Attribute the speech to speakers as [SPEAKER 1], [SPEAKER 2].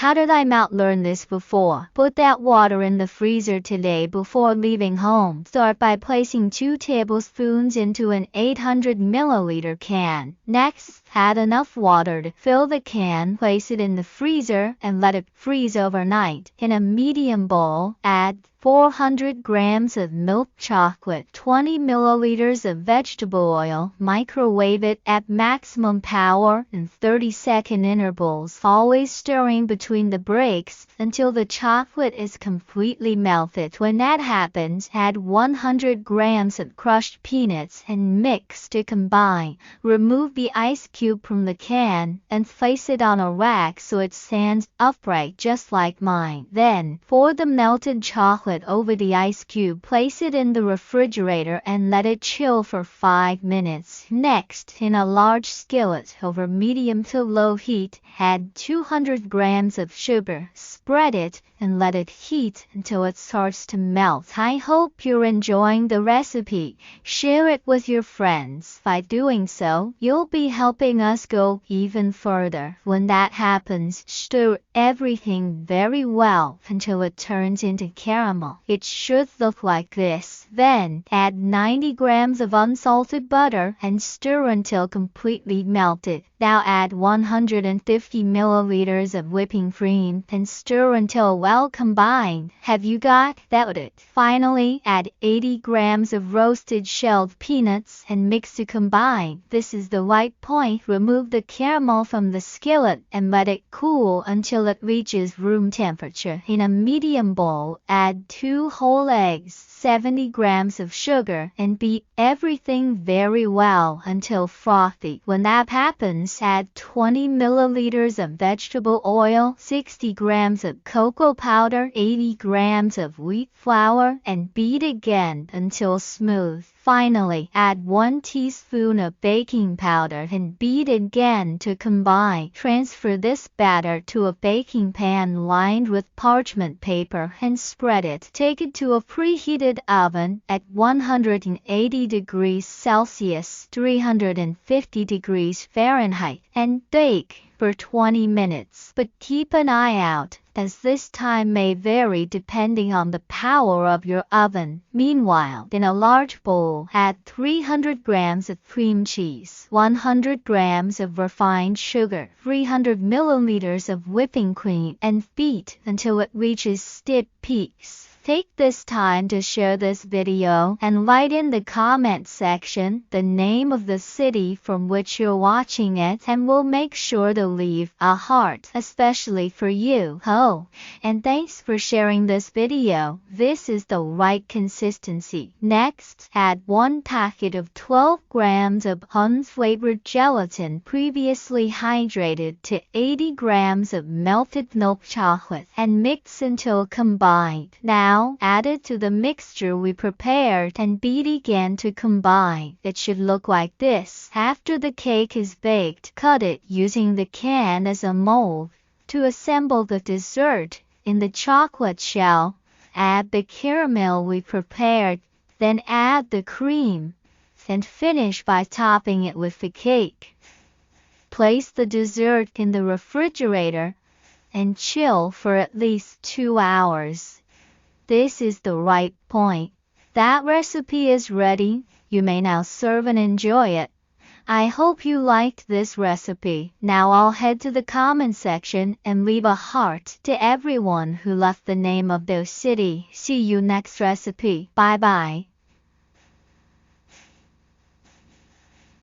[SPEAKER 1] How did I not learn this before? Put that water in the freezer today before leaving home. Start by placing 2 tablespoons into an 800 milliliter can. Next, add enough water to fill the can, place it in the freezer, and let it freeze overnight. In a medium bowl, add 400 grams of milk chocolate, 20 milliliters of vegetable oil. Microwave it at maximum power in 30-second intervals, always stirring between the breaks until the chocolate is completely melted. When that happens, add 100 grams of crushed peanuts and mix to combine. Remove the ice cube from the can and place it on a rack so it stands upright just like mine. Then, pour the melted chocolate over the ice cube. Place it in the refrigerator and let it chill for 5 minutes. Next, in a large skillet over medium to low heat, add 200 grams of sugar. Spread it and let it heat until it starts to melt. I hope you're enjoying the recipe. Share it with your friends. By doing so, you'll be helping us go even further. When that happens, stir everything very well until it turns into caramel. It should look like this. Then, add 90 grams of unsalted butter and stir until completely melted. Now add 150 milliliters of whipping cream and stir until well combined. Have you got that? Finally, add 80 grams of roasted shelled peanuts and mix to combine. This is the right point. Remove the caramel from the skillet and let it cool until it reaches room temperature. In a medium bowl, add 2 whole eggs, 70 grams of sugar, and beat everything very well until frothy. When that happens, add 20 milliliters of vegetable oil, 60 grams of cocoa powder, 80 grams of wheat flour, and beat again until smooth. Finally, add 1 teaspoon of baking powder and beat again to combine. Transfer this batter to a baking pan lined with parchment paper and spread it. Take it to a preheated oven at 180 degrees Celsius, 350 degrees Fahrenheit, and bake for 20 minutes. But keep an eye out, as this time may vary depending on the power of your oven. Meanwhile, in a large bowl, add 300 grams of cream cheese, 100 grams of refined sugar, 300 milliliters of whipping cream, and beat until it reaches stiff peaks. Take this time to share this video and write in the comment section the name of the city from which you're watching it, and we'll make sure to leave a heart, especially for you. Oh, and thanks for sharing this video. This is the right consistency. Next, add 1 packet of 12 grams of unflavored gelatin previously hydrated to 80 grams of melted milk chocolate and mix until combined. Now, add it to the mixture we prepared and beat again to combine. It should look like this. After the cake is baked, cut it using the can as a mold. To assemble the dessert, in the chocolate shell, add the caramel we prepared, then add the cream, and finish by topping it with the cake. Place the dessert in the refrigerator and chill for at least 2 hours. This is the right point. That recipe is ready. You may now serve and enjoy it. I hope you liked this recipe. Now I'll head to the comment section and leave a heart to everyone who left the name of their city. See you next recipe. Bye bye.